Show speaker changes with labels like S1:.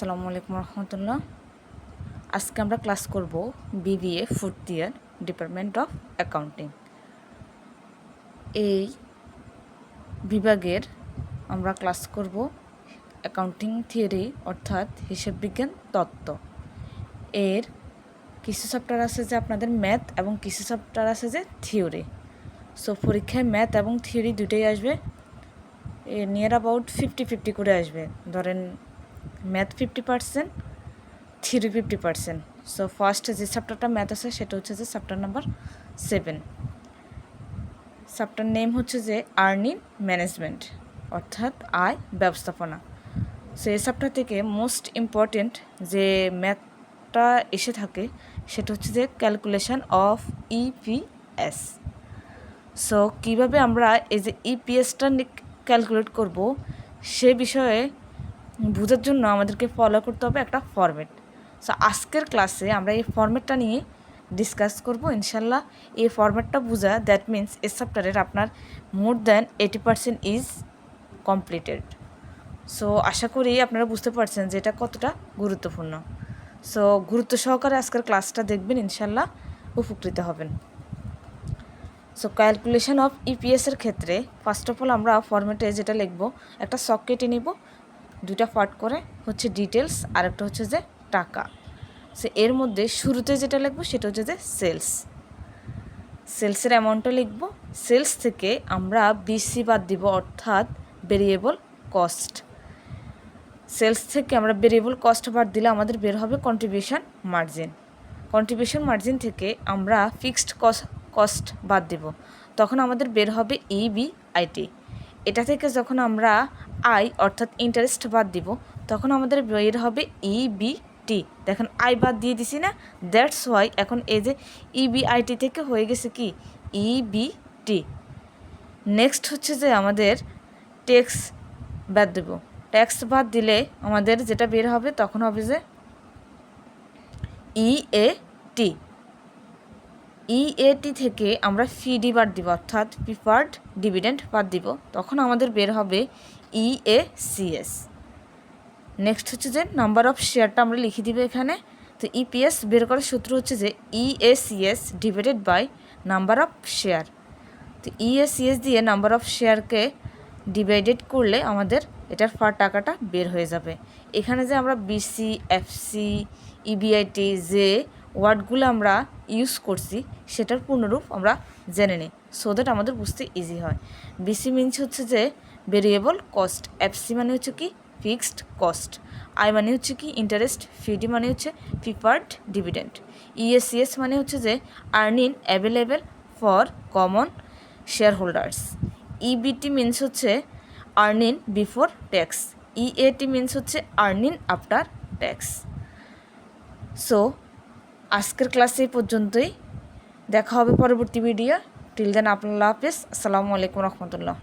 S1: আসসালামু আলাইকুম রহমতুল্লাহ। আজকে আমরা ক্লাস করব BBA 4th year department of accounting. এই বিভাগের আমরা ক্লাস করব অ্যাকাউন্টিং থিওরি অর্থাৎ হিসাব বিজ্ঞান তত্ত্ব। এর কিছু চ্যাপ্টার আছে যে আপনাদের ম্যাথ এবং কিছু চ্যাপ্টার আছে যে থিওরি। সো পরীক্ষায় ম্যাথ এবং থিওরি দুটোই আসবে, নিয়ার অ্যাবাউট 50-50 করে আসবে। ধরেন ম্যাথ 50%, থিওরি 50%। সো ফার্স্ট যে চ্যাপ্টারটা ম্যাথ আছে সেটা হচ্ছে যে চ্যাপ্টার নাম্বার 7। চ্যাপ্টার নেম হচ্ছে যে আর্নিং ম্যানেজমেন্ট অর্থাৎ আয় ব্যবস্থাপনা। সো এই চ্যাপ্টার থেকে মোস্ট ইম্পর্টেন্ট যে ম্যাথটা এসে থাকে সেটা হচ্ছে যে ক্যালকুলেশন অফ ইপিএস। সো কীভাবে আমরা এই যে ইপিএসটা ক্যালকুলেট করব সে বিষয়ে বোঝার জন্য আমাদেরকে ফলো করতে হবে একটা ফরম্যাট। সো আজকের ক্লাসে আমরা এই ফরম্যাটটা নিয়ে ডিসকাস করব ইনশাল্লাহ। এই ফরম্যাটটা বোঝা দ্যাট মিনস এই চ্যাপ্টারের আপনার more than 80% is completed. So আশা করি আপনারা বুঝতে পারছেন যে এটা কতটা গুরুত্বপূর্ণ। সো গুরুত্ব সহকারে আজকের ক্লাসটা দেখবেন, ইনশাল্লাহ উপকৃত হবেন। সো ক্যালকুলেশন অফ ইপিএসের ক্ষেত্রে ফার্স্ট অফ অল আমরা ফরম্যাটে যেটা লিখব, একটা ছক কেটে নিব, দুটা পার্ট করে হচ্ছে ডিটেলস আর একটা হচ্ছে যে টাকা। সো এর মধ্যে শুরুতে যেটা লিখবো সেটা হচ্ছে যে সেলসের অ্যামাউন্টটা লিখব। সেলস থেকে আমরা বিসি বাদ দিব অর্থাৎ ভেরিয়েবল কস্ট। সেলস থেকে আমরা ভেরিয়েবল কস্ট বাদ দিলে আমাদের বের হবে কন্ট্রিবিউশন মার্জিন। কন্ট্রিবিউশন মার্জিন থেকে আমরা ফিক্সড কস্ট বাদ দিব, তখন আমাদের বের হবে ইবিআইটি। এটা থেকে যখন আমরা আই অর্থাৎ ইন্টারেস্ট বাদ দিব তখন আমাদের বের হবে ইবিটি। দেখেন আই বাদ দিয়ে দিছি না, দ্যাটস ওয়াই এখন এই যে ইবিআইটি থেকে হয়ে গেছে কি ইবিটি। নেক্সট হচ্ছে যে আমাদের ট্যাক্স বাদ দেব। ট্যাক্স বাদ দিলে আমাদের যেটা বের হবে তখন হবে যে ইএটি। ইএটি থেকে আমরা ফিডি বাদ দিব অর্থাৎ প্রিফার্ড ডিভিডেন্ড বাদ দিব, তখন আমাদের বের হবে ইএসিএস। নেক্সট হচ্ছে যে নাম্বার অফ শেয়ারটা আমরা লিখে দিব এখানে। তো ইপিএস বের করার সূত্র হচ্ছে যে EACS divided by number of share. তো ইএসিএস দিয়ে নাম্বার অফ শেয়ারকে ডিভাইডেড করলে আমাদের এটার টাকাটা বের হয়ে যাবে। এখানে যে আমরা বিসি, এফসি, ইবিআইটি যে ওয়ার্ডগুলো আমরা ইউজ করছি সেটার পূর্ণরূপ আমরা জেনে নিই, সো দ্যাট আমাদের বুঝতে ইজি হয়। বিসি মিনস হচ্ছে যে ভেরিয়েবল কস্ট, এফসি মানে হচ্ছে কি ফিক্সড কস্ট, আই মানে হচ্ছে কি ইন্টারেস্ট, ফিডি মানে হচ্ছে প্রিফার্ড ডিভিডেন্ড, ইএসিএস মানে হচ্ছে যে earning available for common share holders, EBT means হচ্ছে earning before tax, EAT means হচ্ছে আর্নিং আফটার ট্যাক্স। সো আজকের ক্লাসে এই পর্যন্তই, দেখা হবে পরবর্তী ভিডিও। টিল দেন আল্লাহ হাফেজ, আসসালামু আলাইকুম রহমতুল্লাহ।